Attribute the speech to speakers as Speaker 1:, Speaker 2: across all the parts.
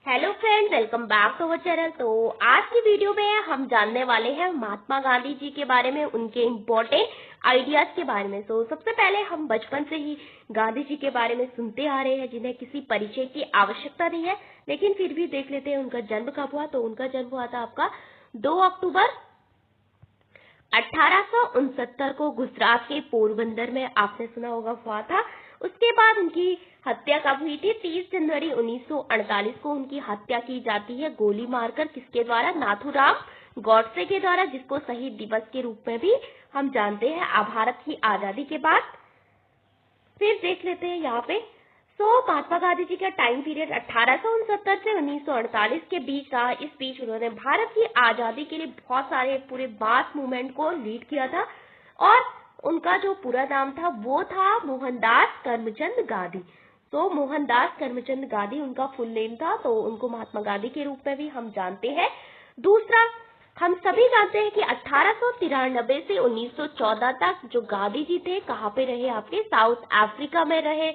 Speaker 1: Hello friends, welcome back to our channel. तो आज की वीडियो में हम जानने वाले हैं महात्मा गांधी जी के बारे में, उनके इम्पोर्टेंट आइडियाज के बारे में। तो सबसे पहले हम बचपन से ही गांधी जी के बारे में सुनते आ रहे हैं, जिन्हें किसी परिचय की आवश्यकता नहीं है, लेकिन फिर भी देख लेते हैं उनका जन्म कब हुआ। तो उनका जन्म हुआ था आपका 2 अक्टूबर 1869 को गुजरात के पोरबंदर में, आपने सुना होगा, हुआ था। उसके बाद उनकी हत्या कब हुई थी? 30 जनवरी 1948 को उनकी हत्या की जाती है गोली मारकर। किसके द्वारा? नाथूराम गॉडसे के द्वारा, जिसको शहीद दिवस के रूप में भी हम जानते हैं भारत की आजादी के बाद। फिर देख लेते हैं यहाँ पे। महात्मा गांधी जी का टाइम पीरियड 1869 से 1948 के बीच रहा। इस बीच उन्होंने भारत की आजादी के लिए बहुत सारे पूरे मास मूवमेंट को लीड किया था, और उनका जो पूरा नाम था वो था मोहनदास करमचंद गांधी। मोहनदास करमचंद गांधी उनका फुल नेम था, तो उनको महात्मा गांधी के रूप में भी हम जानते हैं। दूसरा, हम सभी जानते हैं कि 1893 से 1914 तक जो गांधी जी थे, कहाँ पे रहे? आपके साउथ अफ्रीका में रहे।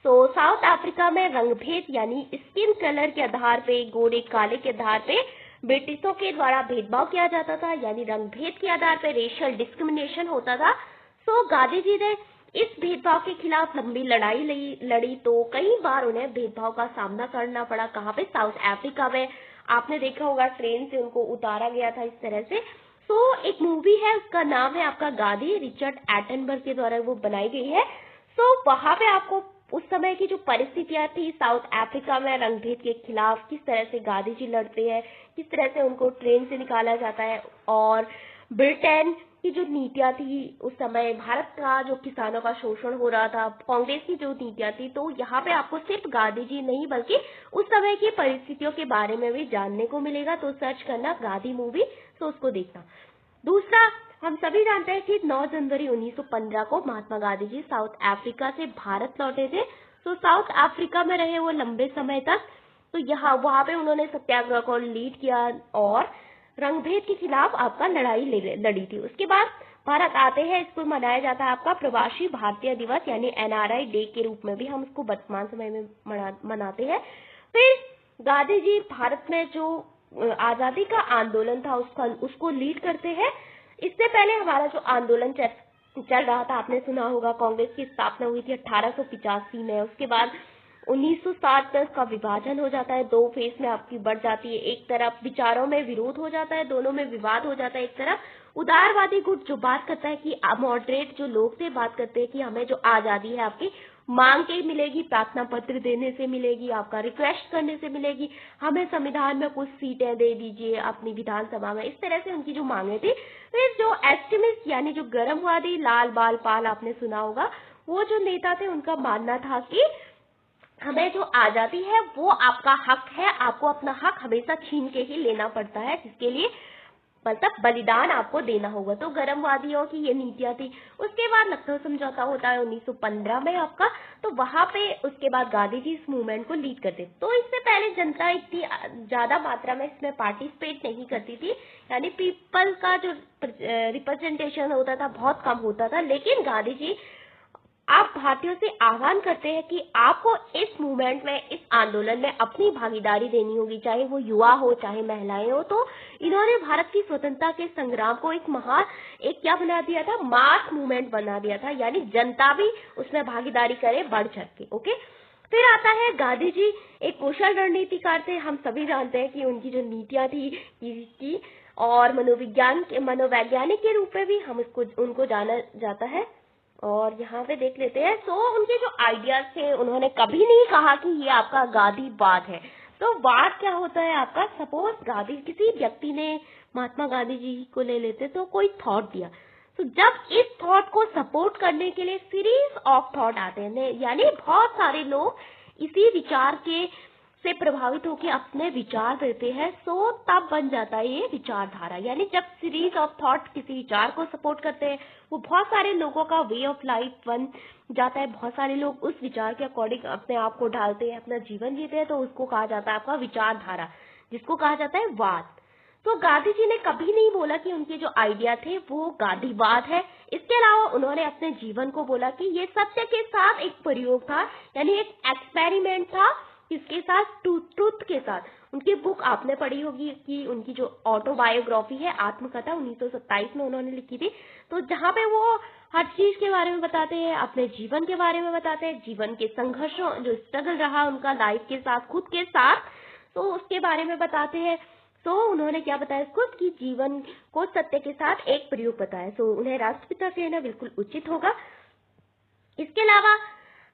Speaker 1: साउथ अफ्रीका में रंगभेद यानी स्किन कलर के आधार पे, गोरे काले के आधार पे ब्रिटिशों के द्वारा भेदभाव किया जाता था, यानी रंगभेद के आधार पे रेशियल डिस्क्रिमिनेशन होता था। गांधी जी ने इस भेदभाव के खिलाफ लंबी लड़ाई लड़ी, तो कई बार उन्हें भेदभाव का सामना करना पड़ा। कहाँ पे? साउथ अफ्रीका में। आपने देखा होगा ट्रेन से उनको उतारा गया था इस तरह से। एक मूवी है, उसका नाम है आपका गांधी, रिचर्ड एटनबर्ग के द्वारा वो बनाई गई है। वहां पे आपको उस समय की जो परिस्थितियां थी साउथ अफ्रीका में रंगभेद के खिलाफ, किस तरह से गांधी जी लड़ते हैं, किस तरह से उनको ट्रेन से निकाला जाता है, और ब्रिटेन की जो नीतियां थी उस समय, भारत का जो किसानों का शोषण हो रहा था, कांग्रेस की जो नीतियां थी। तो यहाँ पे आपको सिर्फ गांधी जी नहीं बल्कि उस समय की परिस्थितियों के बारे में भी जानने को मिलेगा। तो सर्च करना गांधी मूवी, उसको देखना। दूसरा, हम सभी जानते हैं कि 9 जनवरी 1915 को महात्मा गांधी जी साउथ अफ्रीका से भारत लौटे थे। साउथ अफ्रीका में रहे वो लंबे समय तक। यहाँ वहां पे उन्होंने सत्याग्रह को लीड किया और रंगभेद के खिलाफ आपका लड़ाई लड़ी थी। उसके बाद भारत आते हैं, इसको मनाया जाता है आपका प्रवासी भारतीय दिवस, यानी एनआरआई डे के रूप में भी हम इसको वर्तमान समय में मनाते हैं। फिर गांधी जी भारत में जो आजादी का आंदोलन था उसको लीड करते हैं। इससे पहले हमारा जो आंदोलन चल रहा था, आपने सुना होगा, कांग्रेस की स्थापना हुई थी 1885 में। उसके बाद 1907 में उसका विभाजन हो जाता है, 2 फेज में आपकी बढ़ जाती है। एक तरफ विचारों में विरोध हो जाता है, दोनों में विवाद हो जाता है। एक तरफ उदारवादी गुट जो बात करता है कि मॉडरेट जो लोग थे बात करते हैं कि हमें जो आजादी है आपकी मांग के मिलेगी, प्रार्थना पत्र देने से मिलेगी, आपका रिक्वेस्ट करने से मिलेगी, हमें संविधान में कुछ सीटें दे दीजिए अपनी विधानसभा में। इस तरह से उनकी जो मांगे थी। फिर जो एक्सट्रीमिस्ट यानी जो गर्मवादी लाल बाल पाल, आपने सुना होगा, वो जो नेता थे, उनका मानना था कि हमें जो आजादी है वो आपका हक है, आपको अपना हक हमेशा छीन के ही लेना पड़ता है, जिसके लिए मतलब बलिदान आपको देना होगा। तो गर्मवादियों की ये नीतियां थी। उसके बाद लखनऊ समझौता होता है 1915 में आपका। तो वहां पे उसके बाद गांधी जी इस मूवमेंट को लीड करते। तो इससे पहले जनता इतनी ज्यादा मात्रा में इसमें पार्टिसिपेट नहीं करती थी, यानी पीपल का जो रिप्रेजेंटेशन होता था बहुत कम होता था। लेकिन गांधी जी आप भारतीयों से आह्वान करते हैं कि आपको इस मूवमेंट में, इस आंदोलन में अपनी भागीदारी देनी होगी, चाहे वो युवा हो चाहे महिलाएं हो। तो इन्होंने भारत की स्वतंत्रता के संग्राम को एक क्या बना दिया था? मास मूवमेंट बना दिया था, यानी जनता भी उसमें भागीदारी करे बढ़ चढ़ के। ओके। फिर आता है गांधी जी एक कुशल रणनीतिकार थे। हम सभी जानते हैं कि उनकी जो नीतियां थी की और मनोवैज्ञानिक के रूप में भी हम उनको जाना जाता है। और यहाँ पे देख लेते हैं। उनके जो आइडियाज थे, उन्होंने कभी नहीं कहा कि ये आपका गांधीवाद है। तो वाद क्या होता है आपका? सपोज गांधी किसी व्यक्ति ने महात्मा गांधी जी को ले लेते, तो कोई थॉट दिया, तो जब इस थॉट को सपोर्ट करने के लिए सीरीज ऑफ थॉट आते हैं, यानी बहुत सारे लोग इसी विचार के से प्रभावित होकर अपने विचार देते हैं, तब बन जाता है ये विचारधारा। यानी जब सीरीज ऑफ थॉट किसी विचार को सपोर्ट करते हैं, वो बहुत सारे लोगों का वे ऑफ लाइफ बन जाता है। बहुत सारे लोग उस विचार के अकॉर्डिंग अपने आप को ढालते हैं, अपना जीवन जीते हैं, तो उसको कहा जाता है आपका विचारधारा, जिसको कहा जाता है वाद। गांधी जी ने कभी नहीं बोला कि उनके जो आइडिया थे वो गांधीवाद है। इसके अलावा उन्होंने अपने जीवन को बोला कि ये सत्य के साथ एक प्रयोग था, यानी एक एक्सपेरिमेंट था, किसके साथ? ट्रुथ के साथ। उनकी बुक आपने पढ़ी होगी कि उनकी जो ऑटोबायोग्राफी है, आत्मकथा 1927 में उन्होंने लिखी थी। तो जहाँ पे वो हर चीज के बारे में बताते हैं, अपने जीवन के बारे में बताते हैं, जीवन के संघर्षों, जो स्ट्रगल रहा उनका लाइफ के साथ, खुद के साथ, तो उसके बारे में बताते हैं। तो उन्होंने क्या बताया खुद कि जीवन को सत्य के साथ एक प्रयोग बताया। तो उन्हें राष्ट्रपिता कहना बिल्कुल उचित होगा। इसके अलावा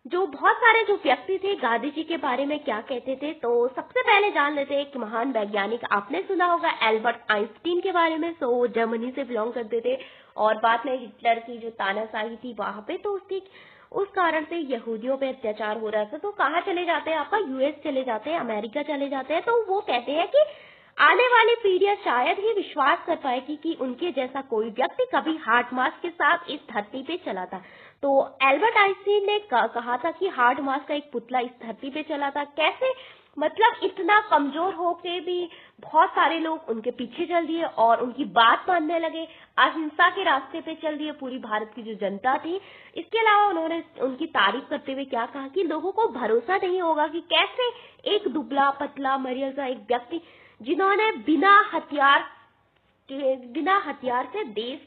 Speaker 1: जो बहुत सारे जो व्यक्ति थे गांधी जी के बारे में क्या कहते थे, तो सबसे पहले जान लेते हैं एक महान वैज्ञानिक, आपने सुना होगा एल्बर्ट आइंस्टीन के बारे में। तो वो जर्मनी से बिलोंग करते थे और बाद में हिटलर की जो तानाशाही थी वहां पे, तो उस कारण से यहूदियों पे अत्याचार हो रहा था। तो कहाँ चले जाते हैं? आपका यूएस चले जाते हैं, अमेरिका चले जाते हैं। तो वो कहते हैं कि आने वाली पीढ़ियां शायद ही विश्वास कर पाएगी कि उनके जैसा कोई व्यक्ति कभी हार्ड मास के साथ इस धरती पे चला था। तो एल्बर्ट आइंस्टीन ने कहा था कि हार्ड मास का एक पुतला इस धरती पे चला था। कैसे? मतलब इतना कमजोर होके भी बहुत सारे लोग उनके पीछे चल दिए और उनकी बात मानने लगे, अहिंसा के रास्ते पे चल दिए पूरी भारत की जो जनता थी। इसके अलावा उन्होंने उनकी तारीफ करते हुए क्या कहा कि लोगों को भरोसा नहीं होगा कि कैसे एक दुबला पतला मरियल सा एक व्यक्ति, जिन्होंने बिना हथियार से देश,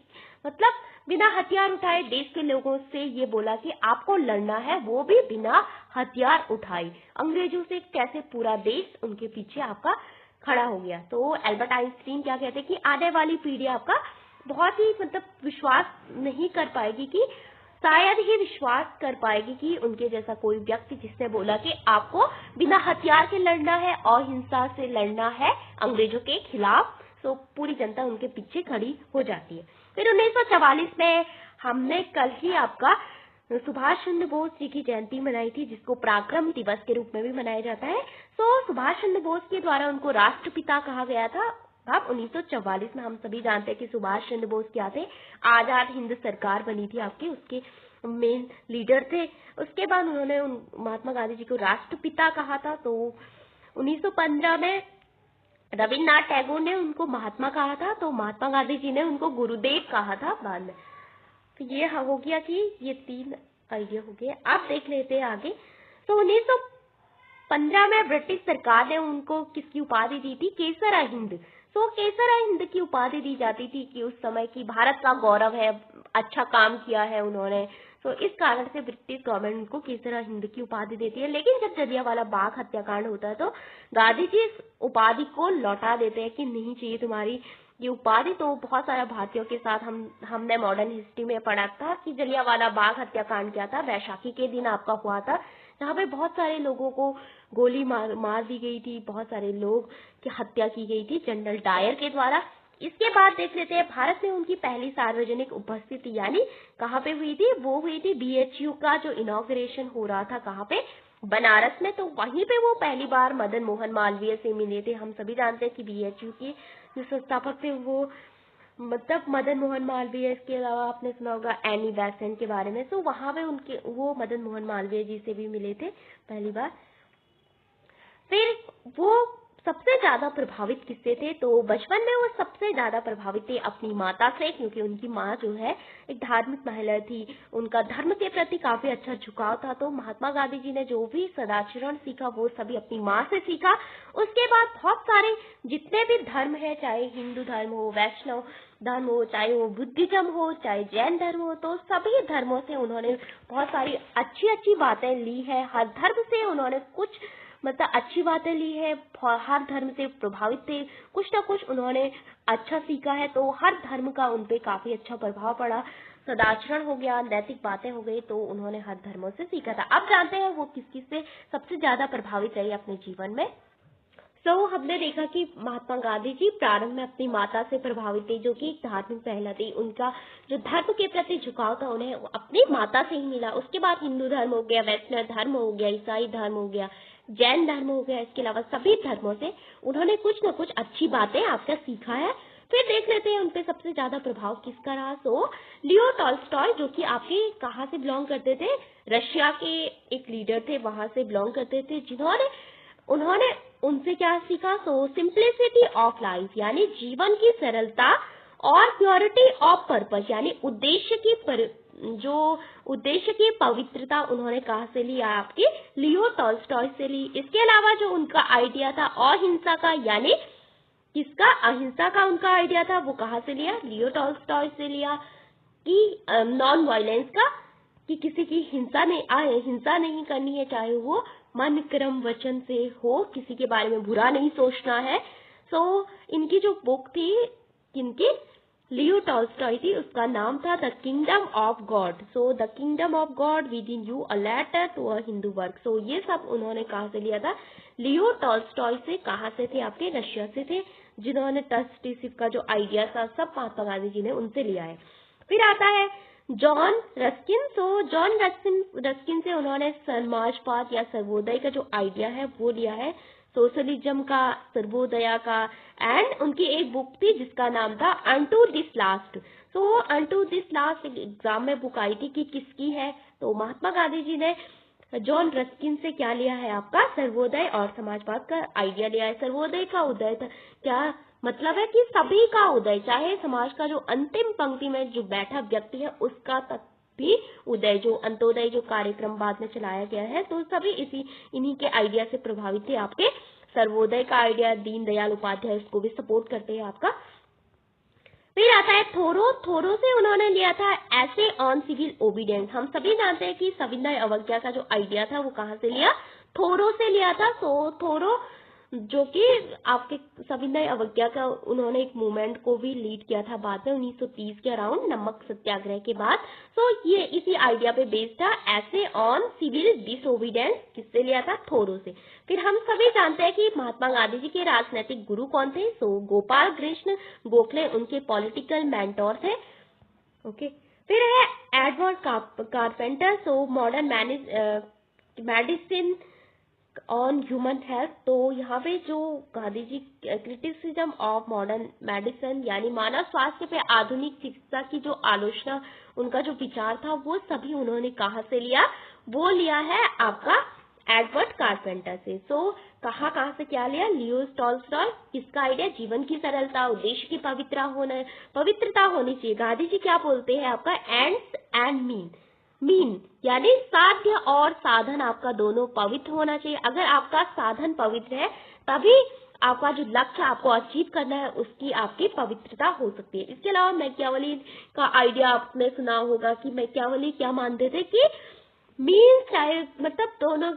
Speaker 1: मतलब बिना हथियार उठाए देश के लोगों से ये बोला कि आपको लड़ना है, वो भी बिना हथियार उठाए। अंग्रेजों से कैसे पूरा देश उनके पीछे आपका खड़ा हो गया। तो एल्बर्ट आइंस्टीन क्या कहते हैं कि आने वाली पीढ़ी आपका बहुत ही मतलब विश्वास नहीं कर पाएगी, कि शायद ही विश्वास कर पाएगी कि उनके जैसा कोई व्यक्ति जिसने बोला कि आपको बिना हथियार के लड़ना है और हिंसा से लड़ना है अंग्रेजों के खिलाफ। तो पूरी जनता उनके पीछे खड़ी हो जाती है। फिर 1944 में हमने कल ही आपका सुभाष चंद्र बोस जी की जयंती मनाई थी, जिसको पराक्रम दिवस के रूप में भी मनाया जाता है। तो सुभाष चंद्र बोस के द्वारा उनको राष्ट्रपिता कहा गया था। अब 1944 में हम सभी जानते हैं कि सुभाष चंद्र बोस क्या थे, आजाद हिंद सरकार बनी थी आपकी, उसके मेन लीडर थे। उसके बाद उन्होंने महात्मा गांधी जी को राष्ट्रपिता कहा था। तो 1915 में रविन्द्रनाथ टैगोर ने उनको महात्मा कहा था, तो महात्मा गांधी जी ने उनको गुरुदेव कहा था बाद में। तो ये हो गया कि ये 3 आइडिया हो गए। आप देख लेते हैं आगे। तो 1915 में ब्रिटिश सरकार ने उनको किसकी उपाधि दी थी? केसर हिंद। तो केसर हिंद की उपाधि दी जाती थी कि उस समय की भारत का गौरव है, अच्छा काम किया है उन्होंने। तो इस कारण से ब्रिटिश गवर्नमेंट उनको केसर हिंद की उपाधि देती है। लेकिन जब जलियांवाला बाग हत्याकांड होता है तो गांधी जी इस उपाधि को लौटा देते हैं कि नहीं चाहिए तुम्हारी ये उपाधि। तो बहुत सारा भारतीयों के साथ हमने मॉडर्न हिस्ट्री में पढ़ा था कि जलियांवाला बाग हत्याकांड क्या था, वैशाखी के दिन आपका हुआ था, जहाँ पे बहुत सारे लोगों को गोली मार दी गई थी, बहुत सारे लोग की हत्या की गई थी जनरल डायर के द्वारा। इसके बाद देख लेते हैं भारत में उनकी पहली सार्वजनिक उपस्थिति यानी कहाँ पे हुई थी? वो हुई थी BHU का जो इनॉग्रेशन हो रहा था, कहाँ पे? बनारस में। तो वहीं पे वो पहली बार मदन मोहन मालवीय से मिले थे। हम सभी जानते हैं कि BHU के जो संस्थापक थे वो मतलब मदन मोहन मालवीय। इसके अलावा आपने सुना होगा एनी बेसेंट के बारे में। तो वहां पे वो मदन मोहन मालवीय जी से भी मिले थे पहली बार। फिर वो सबसे ज्यादा प्रभावित किससे थे? तो बचपन में वो सबसे ज्यादा प्रभावित थे अपनी माता से, क्योंकि उनकी माँ जो है एक धार्मिक महिला थी, उनका धर्म के प्रति काफी अच्छा झुकाव था। तो महात्मा गांधी जी ने जो भी सदाचरण सीखा वो सभी अपनी माँ से सीखा। उसके बाद बहुत सारे जितने भी धर्म है, चाहे हिंदू धर्म हो, वैष्णव धर्म हो, चाहे वो बुद्धिज्म हो, चाहे जैन धर्म हो, तो सभी धर्मों से उन्होंने बहुत सारी अच्छी अच्छी बातें ली है। हर धर्म से उन्होंने कुछ मतलब अच्छी बातें ली है, हर धर्म से प्रभावित थे, कुछ ना कुछ उन्होंने अच्छा सीखा है। तो हर धर्म का उनपे काफी अच्छा प्रभाव पड़ा, सदाचरण हो गया, नैतिक बातें हो गई, तो उन्होंने हर धर्मों से सीखा था। अब जानते हैं वो किस किस से सबसे ज्यादा प्रभावित रही अपने जीवन में। हमने देखा कि महात्मा गांधी जी प्रारंभ में अपनी माता से प्रभावित थे, जो कि एक धार्मिक महिला थी। उनका जो धर्म के प्रति झुकाव था उन्हें अपनी माता से ही मिला। उसके बाद हिंदू धर्म हो गया, वैष्णव धर्म हो गया, ईसाई धर्म हो गया, जैन धर्म हो गया, इसके अलावा सभी धर्मों से उन्होंने कुछ न कुछ अच्छी बातें आपका सीखा है। फिर देख लेते हैं उनपे सबसे ज्यादा प्रभाव किसका रहा। लियो टॉल्स्टॉय, जो कि आपके कहाँ से बिलोंग करते थे? रशिया के एक लीडर थे, वहां से बिलोंग करते थे, उन्होंने उनसे क्या सीखा? सिंप्लिसिटी ऑफ लाइफ यानी जीवन की सरलता और प्योरिटी ऑफ पर्पस यानी उद्देश्य की जो उद्देश्य की पवित्रता उन्होंने कहाँ से ली? आपकी लियो टॉल्स्टॉय से ली। इसके अलावा जो उनका आइडिया था अहिंसा का, यानी किसका? अहिंसा का उनका आइडिया था, वो कहाँ से लिया? लियो टॉल्स्टॉय से लिया। कि नॉन वायलेंस का, कि किसी की हिंसा नहीं करनी है, चाहे वो मन क्रम वचन से हो, किसी के बारे में बुरा नहीं सोचना है। इनकी जो बुक थी, किनकी? लियो टॉल्स्टॉय थी, उसका नाम था the kingdom of God. The kingdom of God within you, a letter to a Hindu work. ये सब उन्होंने कहाँ से लिया था? लियो टॉल्स्टॉय से। कहाँ से थे? आपके रशिया से थे, जिन्होंने ट्रस्टीशिप का जो आइडिया था सब महात्मा गांधी जी ने उनसे लिया है। फिर आता है जॉन रस्किन। जॉन रस्किन से उन्होंने समाजवाद या सर्वोदय का जो आइडिया है वो लिया है, सोशलिज्म का, सर्वोदया का। एंड उनकी एक बुक थी जिसका नाम था unto this last. Unto this last exam में बुक आई थी कि किसकी है? तो महात्मा गांधी जी ने जॉन रस्किन से क्या लिया है? आपका सर्वोदय और समाजवाद का आइडिया लिया है। सर्वोदय का उदय था, क्या मतलब है? कि सभी का उदय, चाहे समाज का जो अंतिम पंक्ति में जो बैठा व्यक्ति है उसका तक भी उदय, जो अंत्योदय जो कार्यक्रम बाद में चलाया गया है, तो सभी इन्हीं के आइडिया से प्रभावित थे। आपके सर्वोदय का आइडिया दीनदयाल उपाध्याय उसको भी सपोर्ट करते हैं आपका। फिर आता है थोरो से उन्होंने लिया था ऐसे ऑन सिविल ओबीडियंस। हम सभी जानते हैं कि सविनय अवज्ञा का जो आइडिया था वो कहाँ से लिया? थोरो से लिया था। थोरो जो कि आपके सविनय अवज्ञा का, उन्होंने एक मूवमेंट को भी लीड किया था बाद में 1930 के अराउंड, नमक सत्याग्रह के बाद। ये इसी आइडिया पे बेस्ड था, ऐसे ऑन सिविल डिसोबीडियंस। किससे लिया था? थोरो से। फिर हम सभी जानते हैं कि महात्मा गांधी जी के राजनीतिक गुरु कौन थे? गोपाल कृष्ण गोखले उनके पॉलिटिकल मेंटोर थे। ओके। फिर है Edward carpenter, modern medicine on human health. तो यहाँ पे जो Gandhi ji criticism of modern medicine, यानी मानव स्वास्थ्य पे आधुनिक चिकित्सा की जो आलोचना, उनका जो विचार था वो सभी उन्होंने कहाँ से लिया? वो लिया है आपका एडवर्ड कारपेंटर से। कहाँ से क्या लिया? Leo Tolstoy. किसका आइडिया? जीवन की सरलता, उद्देश्य की पवित्रता होनी चाहिए। गांधी जी क्या बोलते हैं? आपका एंड्स एंड मीन, यानी साध्य और साधन आपका दोनों पवित्र होना चाहिए। अगर आपका साधन पवित्र है तभी आपका जो लक्ष्य आपको अचीव करना है उसकी आपकी पवित्रता हो सकती है। इसके अलावा मैकियावेली का आइडिया आपने सुना होगा कि मैकियावेली क्या मानते थे कि मीन चाहे, मतलब दोनों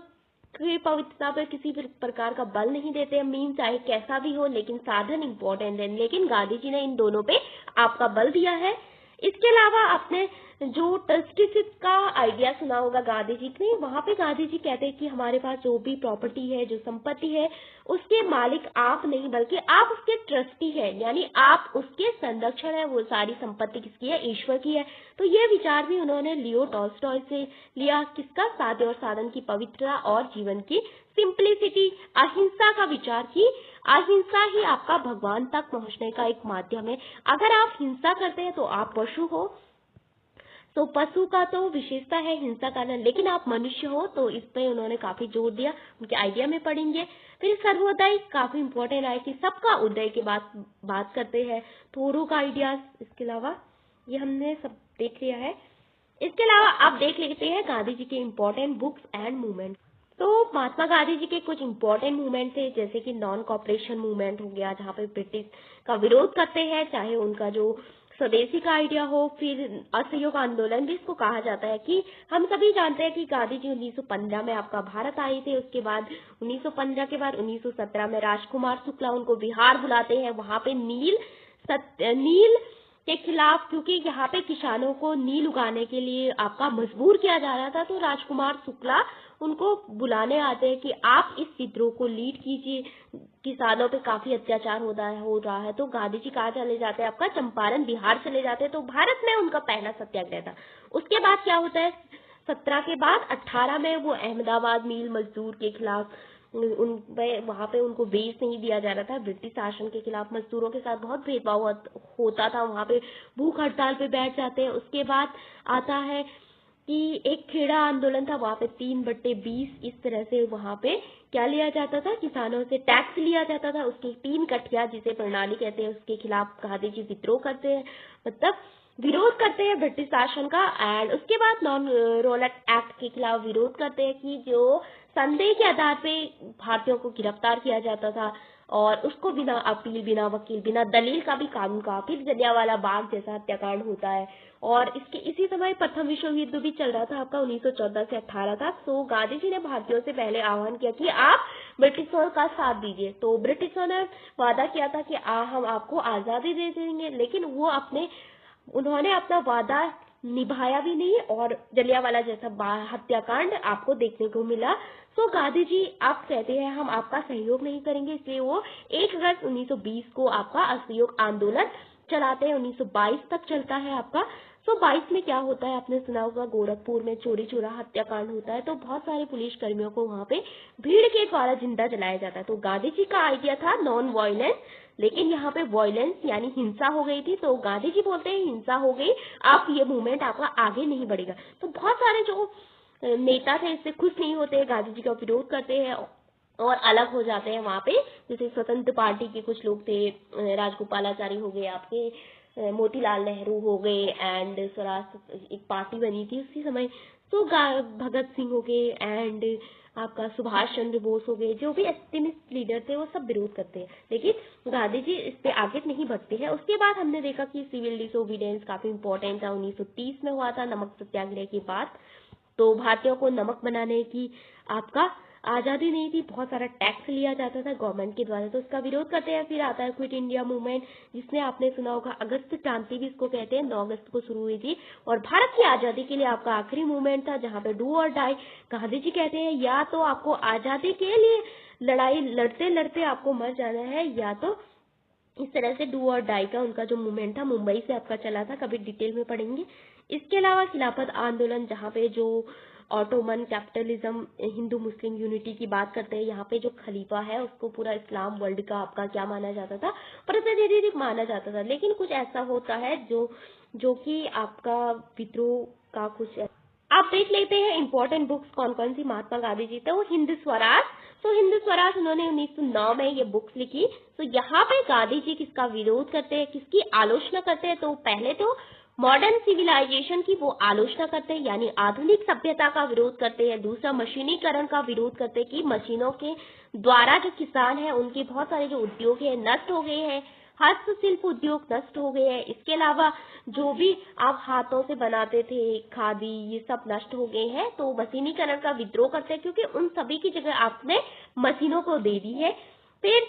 Speaker 1: की पवित्रता पर किसी भी प्रकार का बल नहीं देते हैं। मीन चाहे कैसा भी हो, लेकिन साधन इम्पोर्टेंट है। लेकिन गांधी जी ने इन दोनों पे आपका बल दिया है। इसके अलावा आपने जो ट्रस्टीशिप का आइडिया सुना होगा गांधी जी ने, वहां पे गांधी जी कहते हैं कि हमारे पास जो भी प्रॉपर्टी है, जो संपत्ति है, उसके मालिक आप नहीं बल्कि आप उसके ट्रस्टी है, यानी आप उसके संरक्षण है। वो सारी संपत्ति किसकी है? ईश्वर की है। तो ये विचार भी उन्होंने लियो टॉल्स्टॉय से लिया। किसका? साध्य और साधन की पवित्रता और जीवन की सिंप्लिसिटी, अहिंसा का विचार की अहिंसा ही आपका भगवान तक पहुंचने का एक माध्यम है। अगर आप हिंसा करते हैं तो आप पशु हो। पशु का तो विशेषता है हिंसा करना, लेकिन आप मनुष्य हो, तो इस पे उन्होंने काफी जोर दिया। उनके आइडिया में पढ़ेंगे। फिर सर्वोदय काफी इंपॉर्टेंट है कि सबका उदय के बात करते हैं। थोरो का आइडिया, इसके अलावा ये हमने सब देख लिया है। इसके अलावा आप देख लेते हैं गांधी जी के important books and movement. Mahatma Gandhi ji के कुछ इम्पोर्टेंट मूवमेंट थे, जैसे कि नॉन कॉपरेशन मूवमेंट हो गया, जहाँ पे ब्रिटिश का विरोध करते हैं, चाहे उनका जो स्वदेशी का आइडिया हो। फिर असहयोग आंदोलन भी इसको कहा जाता है। कि हम सभी जानते हैं कि गांधी जी 1915 में आपका भारत आए थे। उसके बाद 1915 के बाद 1917 में राजकुमार शुक्ला उनको बिहार बुलाते हैं। वहां पे नील के खिलाफ, क्योंकि यहाँ पे किसानों को नील उगाने के लिए आपका मजबूर किया जा रहा था, तो राजकुमार शुक्ला उनको बुलाने आते हैं कि आप इस विद्रोह को लीड कीजिए, किसानों पे काफी अत्याचार हो रहा है। तो गांधी जी कहाँ चले जाते हैं? आपका चंपारण, बिहार चले जाते हैं। तो भारत में उनका पहला सत्याग्रह था। उसके बाद क्या होता है? 17 के बाद 18 में वो अहमदाबाद मिल मजदूर के खिलाफ, वहां पे उनको बेच नहीं दिया जा रहा था। ब्रिटिश शासन के खिलाफ मजदूरों के साथ बहुत भेदभाव होता था। वहां पे भूख हड़ताल पे बैठ जाते हैं। उसके बाद आता है कि एक खेड़ा आंदोलन था। वहां पे 3/20 इस तरह से वहां पे क्या लिया जाता था? किसानों से टैक्स लिया जाता था। उसकी 3 कठिया, जिसे प्रणाली कहते हैं, उसके खिलाफ गांधी जी विद्रोह करते हैं। मतलब विरोध करते हैं ब्रिटिश शासन का। एंड उसके बाद नॉन रोलैंड एक्ट के खिलाफ विरोध करते हैं कि जो संदेह के आधार पे भारतीयों को गिरफ्तार किया जाता था और उसको बिना अपील, बिना वकील, बिना दलील का भी कानून का, फिर जलियांवाला बाग जैसा हत्याकांड होता है। और इसके इसी समय प्रथम विश्व युद्ध भी चल रहा था आपका 1914 से 18 तक। तो गांधी जी ने भारतीयों से पहले आह्वान किया कि आप ब्रिटिशों का साथ दीजिए। तो ब्रिटिशों ने वादा किया था कि हम आपको आजादी दे देंगे, लेकिन उन्होंने अपना वादा निभाया भी नहीं और जलियांवाला जैसा हत्याकांड आपको देखने को मिला। तो गांधी जी आप कहते हैं हम आपका सहयोग नहीं करेंगे, इसलिए वो 1 अगस्त 1920 को आपका असहयोग आंदोलन चलाते हैं। 1922 तक चलता है आपका। तो 22 में क्या होता है, आपने सुना होगा, गोरखपुर में चोरी चोरा हत्याकांड होता है। तो बहुत सारे पुलिस कर्मियों को वहां पे भीड़ के द्वारा जिंदा जलाया जाता है। तो गांधी जी का आइडिया था नॉन वायलेंस, लेकिन यहाँ पे वायलेंस यानी हिंसा हो गई थी। तो गांधी जी बोलते हैं हिंसा हो गई, आप ये मूवमेंट आपका आगे नहीं बढ़ेगा। तो बहुत सारे जो नेता थे इससे खुश नहीं होते, गांधी जी का विरोध करते हैं और अलग हो जाते हैं वहां पे। जैसे स्वतंत्र पार्टी के कुछ लोग थे, राजगोपालाचारी हो गए आपके, मोतीलाल नेहरू हो गए, एंड स्वराज एक पार्टी बनी थी उसी समय। तो भगत सिंह हो गए एंड आपका सुभाष चंद्र बोस हो गए, जो भी एक्सट्रीमिस्ट लीडर थे वो सब विरोध करते हैं, लेकिन गांधी जी इस पे आगे नहीं बढ़ते हैं। उसके बाद हमने देखा कि सिविल डिसोबीडियंस काफी इंपॉर्टेंट था। 1930 में हुआ था नमक सत्याग्रह की बात। तो भारतीयों को नमक बनाने की आपका आजादी नहीं थी, बहुत सारा टैक्स लिया जाता था गवर्नमेंट के द्वारा, तो उसका विरोध करते हैं। फिर आता है क्विट इंडिया मूवमेंट, जिसने आपने सुना होगा अगस्त क्रांति भी इसको कहते हैं, 9 अगस्त को शुरू हुई थी और भारत की आजादी के लिए आपका आखिरी मूवमेंट था, जहां पे डू और डाई। गांधी जी कहते हैं या तो आपको आजादी के लिए लड़ाई लड़ते लड़ते आपको मर जाना है, या तो इस तरह से डू और डाई का उनका जो मूवमेंट था मुंबई से आपका चला था, कभी डिटेल में पढ़ेंगे। इसके अलावा खिलाफत आंदोलन, जहाँ पे जो Ottoman capitalism, Hindu Muslim unity की बात करते हैं, यहाँ पे जो खलीफा है उसको पूरा इस्लाम वर्ल्ड का आपका क्या माना जाता था, प्रतिनिधि माना जाता था। लेकिन कुछ ऐसा होता है जो कि आपका विद्रोह का कुछ आप देख लेते हैं इंपॉर्टेंट बुक्स कौन कौन सी महात्मा गांधी जी थे। वो हिंद स्वराज, तो हिंद स्वराज उन्होंने 1909 में ये बुक्स लिखी। तो यहाँ पे गांधी जी किसका विरोध करते हैं, किसकी आलोचना करते हैं, तो पहले तो मॉडर्न सिविलाइजेशन की वो आलोचना करते हैं, यानी आधुनिक सभ्यता का विरोध करते हैं। दूसरा मशीनीकरण का विरोध करते हैं कि मशीनों के द्वारा जो किसान है उनके बहुत सारे जो उद्योग है नष्ट हो गए हैं, हस्तशिल्प उद्योग नष्ट हो गए हैं। इसके अलावा जो भी आप हाथों से बनाते थे, खादी, ये सब नष्ट हो गए हैं। तो मशीनीकरण का विद्रोह करते हैं, क्योंकि उन सभी की जगह आपने मशीनों को दे दी है। फिर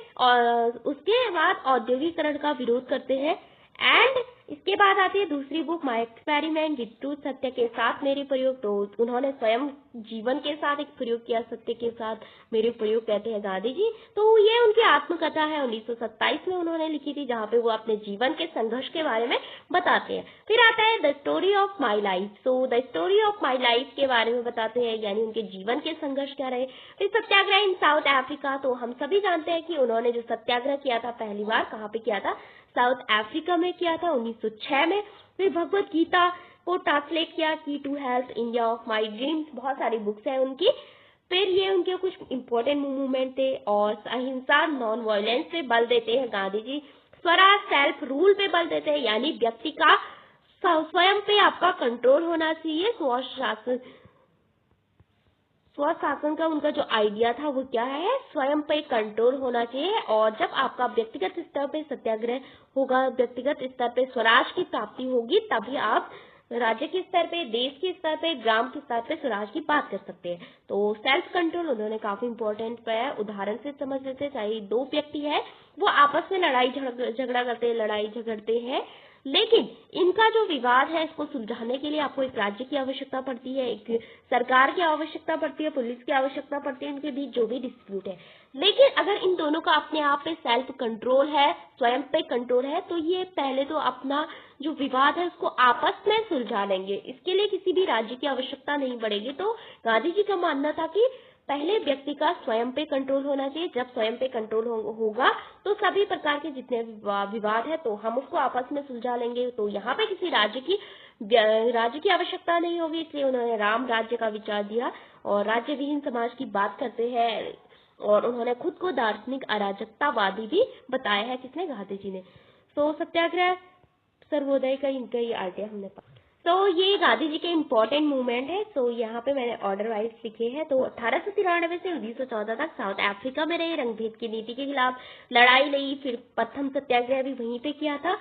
Speaker 1: उसके बाद औद्योगिकरण का विरोध करते हैं। एंड इसके बाद आती है दूसरी book, my experiment with truth, सत्य के साथ मेरे प्रयोग। तो उन्होंने स्वयं जीवन के साथ एक प्रयोग किया, सत्य के साथ मेरे प्रयोग कहते हैं गांधी जी। तो ये उनकी आत्मकथा है, 1927 में उन्होंने लिखी थी, जहाँ पे वो अपने जीवन के संघर्ष के बारे में बताते हैं। फिर आता है the story of my life. So the story of my life के बारे में बताते हैं, यानी उनके जीवन के संघर्ष क्या रहे। फिर सत्याग्रह इन साउथ अफ्रीका, तो हम सभी जानते हैं कि उन्होंने जो सत्याग्रह किया था पहली बार कहाँ पे किया था, साउथ अफ्रीका में किया था 1906 में। फिर भगवत गीता को ट्रांसलेट किया, की to help India of my dreams, बहुत सारी बुक्स हैं उनकी। फिर ये उनके कुछ इंपॉर्टेंट मूवमेंट थे। और अहिंसा, नॉन वायलेंस पे बल देते हैं गांधी जी। स्वराज, सेल्फ रूल पे बल देते हैं, यानी व्यक्ति का स्वयं पे आपका कंट्रोल होना चाहिए। स्वशासन का उनका जो आइडिया था वो क्या है, स्वयं पे कंट्रोल होना चाहिए। और जब आपका व्यक्तिगत स्तर पे सत्याग्रह होगा, व्यक्तिगत स्तर पे स्वराज की प्राप्ति होगी, तभी आप राज्य के स्तर पे, देश के स्तर पे, ग्राम के स्तर पे स्वराज की बात कर सकते हैं। तो सेल्फ कंट्रोल उन्होंने काफी इंपॉर्टेंट पाया। उदाहरण से समझ लेते हैं, चाहे दो व्यक्ति है वो आपस में लड़ाई झगड़ा करते हैं, लड़ाई झगड़ते हैं, लेकिन इनका जो विवाद है इसको सुलझाने के लिए आपको एक राज्य की आवश्यकता पड़ती है, एक सरकार की आवश्यकता पड़ती है, पुलिस की आवश्यकता पड़ती है, इनके बीच जो भी डिस्प्यूट है। लेकिन अगर इन दोनों का अपने आप पे सेल्फ कंट्रोल है, स्वयं पे कंट्रोल है, तो ये पहले तो अपना जो विवाद है उसको आपस में सुलझा लेंगे। इसके लिए किसी भी राज्य की आवश्यकता नहीं पड़ेगी। तो गांधी जी का मानना था कि पहले व्यक्ति का स्वयं पे कंट्रोल होना चाहिए। जब स्वयं पे कंट्रोल होगा तो सभी प्रकार के जितने विवाद है तो हम उसको आपस में सुलझा लेंगे। तो यहाँ पे किसी राज्य की आवश्यकता नहीं होगी, इसलिए उन्होंने राम राज्य का विचार दिया और राज्य विहीन समाज की बात करते हैं। और उन्होंने खुद को दार्शनिक अराजकतावादी भी बताया है, किसने, गांधी जी ने। तो सत्याग्रह सर्वोदय का इनका ये आइडिया हमने पा। तो ये गांधी जी के इम्पोर्टेंट मूवमेंट है। तो यहाँ पे मैंने ऑर्डर वाइज लिखे हैं। तो 1893 से 1914 तक साउथ अफ्रीका में रहे, रंगभेद की नीति के खिलाफ लड़ाई लड़ी, फिर प्रथम सत्याग्रह भी वहीं पे किया था।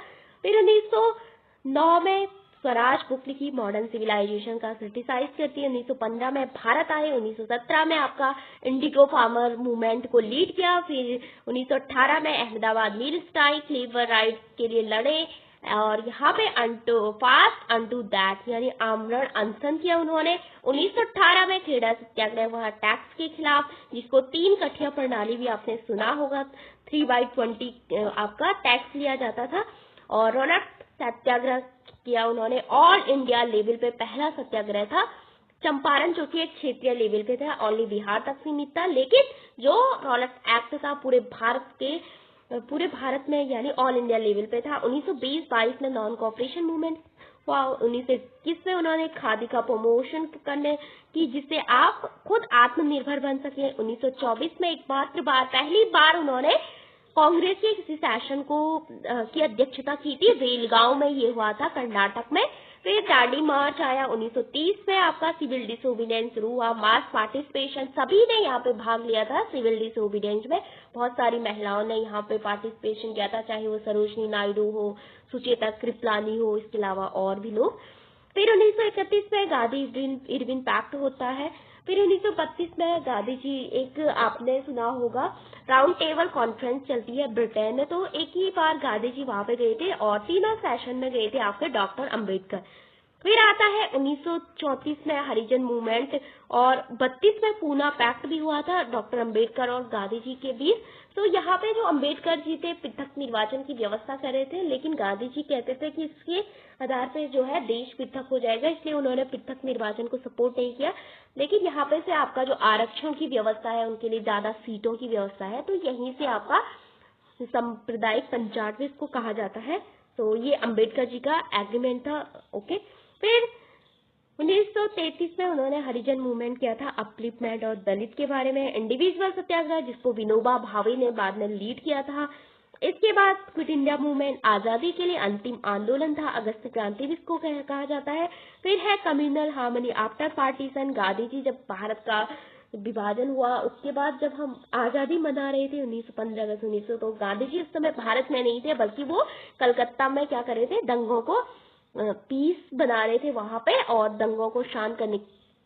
Speaker 1: फिर 1909 में स्वराज बुक लिखी, मॉडर्न सिविलाइजेशन का क्रिटिसाइज करती है। 1915 में भारत आए। 1917 में आपका इंडिगो फार्मर मूवमेंट को लीड किया। फिर 1918 में अहमदाबाद मिल स्ट्राइक, लेबर राइट्स के लिए लड़े। और यहाँ पे फास्ट अनटू दैट यानी आमरण अनशन किया उन्होंने। 1918 में खेड़ा सत्याग्रह हुआ टैक्स के खिलाफ, जिसको 3 कठिया प्रणाली भी आपने सुना होगा। 3/20 आपका टैक्स लिया जाता था। और रौनक सत्याग्रह किया उन्होंने, ऑल इंडिया लेवल पे पहला सत्याग्रह था। चंपारण जो कि एक क्षेत्रीय लेवल पे था, ओनली बिहार तक सीमित था, लेकिन जो रौनक एक्ट था पूरे भारत में यानी ऑल इंडिया लेवल पे था। 1920-22 में नॉन कॉपरेशन मूवमेंट हुआ। 1921 में उन्होंने खादी का प्रमोशन करने की, जिससे आप खुद आत्मनिर्भर बन सके। 1924 में पहली बार उन्होंने कांग्रेस के किसी सेशन की अध्यक्षता की थी। बेलगांव में ये हुआ था, कर्नाटक में। फिर दांडी मार्च आया 1930 में, आपका सिविल डिसोबीडियंस हुआ, मास पार्टिसिपेशन, सभी ने यहाँ पे भाग लिया था सिविल डिसोबीडियंस में। बहुत सारी महिलाओं ने यहाँ पे पार्टिसिपेशन किया था, चाहे वो सरोजनी नायडू हो, सुचेता कृपलानी हो, इसके अलावा और भी लोग। फिर 1931 में गांधी इरविन पैक्ट होता है। फिर 1932 में गांधी जी, एक आपने सुना होगा राउंड टेबल कॉन्फ्रेंस चलती है ब्रिटेन में, तो एक ही बार गांधी जी वहां पे गए थे और तीनों सेशन में गए थे आपके डॉक्टर अंबेडकर। फिर आता है 1934 में हरिजन मूवमेंट और 32 में पूना पैक्ट भी हुआ था डॉक्टर अंबेडकर और गांधी जी के बीच। तो यहाँ पे जो अंबेडकर जी थे पृथक निर्वाचन की व्यवस्था कर रहे थे, लेकिन गांधी जी कहते थे कि इसके आधार पे जो है देश पृथक हो जाएगा, इसलिए उन्होंने पृथक निर्वाचन को सपोर्ट नहीं किया। लेकिन यहाँ पे से आपका जो आरक्षण की व्यवस्था है, उनके लिए ज्यादा सीटों की व्यवस्था है, तो यहीं से आपका सांप्रदायिक पंचायत भी इसको कहा जाता है। तो ये अंबेडकर जी का एग्रीमेंट था। ओके, फिर 1933 में उन्होंने हरिजन मूवमेंट किया था, अपलिफ्टमेंट और दलित के बारे में। इंडिविजुअल सत्याग्रह, जिसको विनोबा भावे ने बाद में लीड किया था। इसके बाद क्विट इंडिया मूवमेंट, आजादी के लिए अंतिम आंदोलन था, अगस्त क्रांति भी इसको कहा जाता है। फिर है communal harmony after partition, Gandhi ji जब भारत का विभाजन हुआ उसके बाद जब हम आजादी मना रहे थे 1915 अगस्त 1900, तो गांधी जी उस समय भारत में नहीं थे, बल्कि वो कलकत्ता में क्या कर रहे थे, दंगों को पीस बना रहे थे वहां पे और दंगों को शांत करने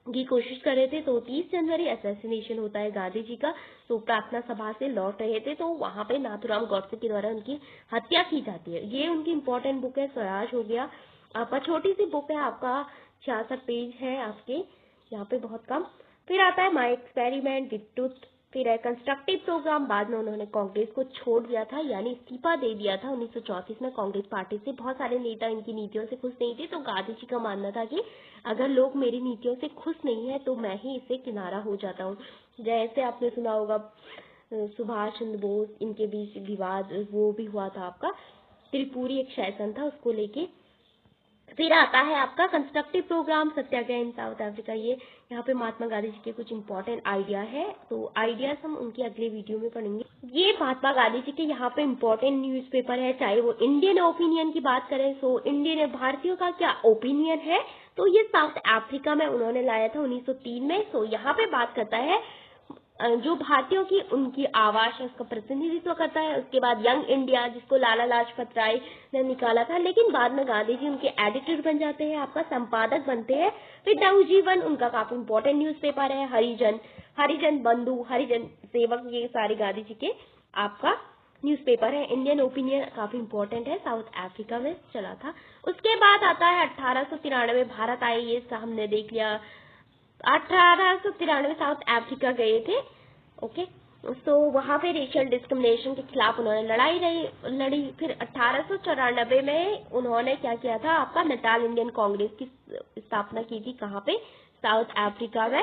Speaker 1: की कोशिश कर रहे थे। तो 30 जनवरी असैसिनेशन होता है गांधी जी का। तो प्रार्थना सभा से लौट रहे थे, तो वहां पे नाथुराम गॉडसे के द्वारा उनकी हत्या की जाती है। ये उनकी इंपॉर्टेंट बुक है, स्वराज हो गया आपका, छोटी सी बुक है, आपका 66 पेज है आपके यहाँ पे, बहुत कम। फिर आता है माई एक्सपेरिमेंट विथ ट्रुथ। फिर है कंस्ट्रक्टिव प्रोग्राम, बाद में उन्होंने कांग्रेस को छोड़ दिया था यानी इस्तीफा दे दिया था 1934 में कांग्रेस पार्टी से। बहुत सारे नेता इनकी नीतियों से खुश नहीं थे, तो गांधी जी का मानना था कि अगर लोग मेरी नीतियों से खुश नहीं है तो मैं ही इससे किनारा हो जाता हूँ। जैसे आपने सुना होगा सुभाष चंद्र बोस, इनके बीच विवाद वो भी हुआ था आपका, त्रिपुरी एक शासन था उसको लेके। फिर आता है आपका कंस्ट्रक्टिव प्रोग्राम, सत्याग्रह इन साउथ अफ्रीका। ये यहाँ पे महात्मा गांधी जी के कुछ इंपॉर्टेंट आइडिया है, तो आइडियाज हम उनके अगले वीडियो में पढ़ेंगे। ये महात्मा गांधी जी के यहाँ पे इंपॉर्टेंट न्यूज़पेपर है, चाहे वो इंडियन ओपिनियन की बात करें, सो इंडियन भारतीयों का क्या ओपिनियन है, तो ये साउथ अफ्रीका में उन्होंने लाया था 1903 में। सो यहाँ पे बात करता है जो भारतीयों की उनकी आवाज है उसका प्रतिनिधित्व करता है। उसके बाद यंग इंडिया, जिसको लाला लाजपत राय ने निकाला था, लेकिन बाद में गांधी जी उनके एडिटर बन जाते हैं, आपका संपादक बनते हैं। फिर नवजीवन उनका काफी इंपॉर्टेंट न्यूज़पेपर है। हरिजन बंधु, हरिजन सेवक, ये सारे गांधी जी के आपका न्यूज़पेपर है। इंडियन ओपिनियन काफी इंपॉर्टेंट है, साउथ अफ्रीका में चला था। उसके बाद आता है 1893 भारत आए, ये हमने देख लिया। 1893 साउथ अफ्रीका गए थे। ओके, तो वहां पे रेशियल डिस्क्रिमिनेशन के खिलाफ उन्होंने लड़ी। फिर 1894 में उन्होंने क्या किया था, आपका नटाल इंडियन कांग्रेस की स्थापना की थी। कहाँ पे, साउथ अफ्रीका में।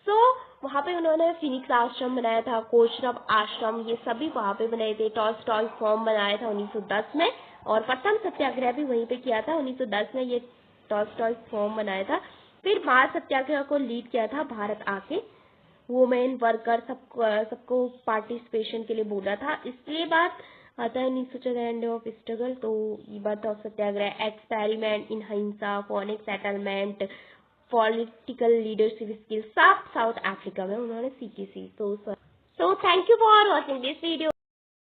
Speaker 1: सो वहां पे उन्होंने फिनिक्स आश्रम बनाया था, कोचरब आश्रम, ये सभी वहां पे बनाए थे। टॉल्स्टॉय फॉर्म बनाया था 1910 में, और प्रथम सत्याग्रह भी वहीं पे किया था 1910 में, ये टॉल्स्टॉय फॉर्म बनाया था। फिर बाल सत्याग्रह को लीड किया था भारत आके, वुमेन वर्कर सबको पार्टिसिपेशन के लिए बोला था। इसके बाद आता है 1914 एंड ऑफ स्ट्रगल, तो birth of satyagraha, experiment in हिंसा, Phoenix settlement, political leadership skill, सब साउथ अफ्रीका में उन्होंने सीखी थी। So thank you for watching this video.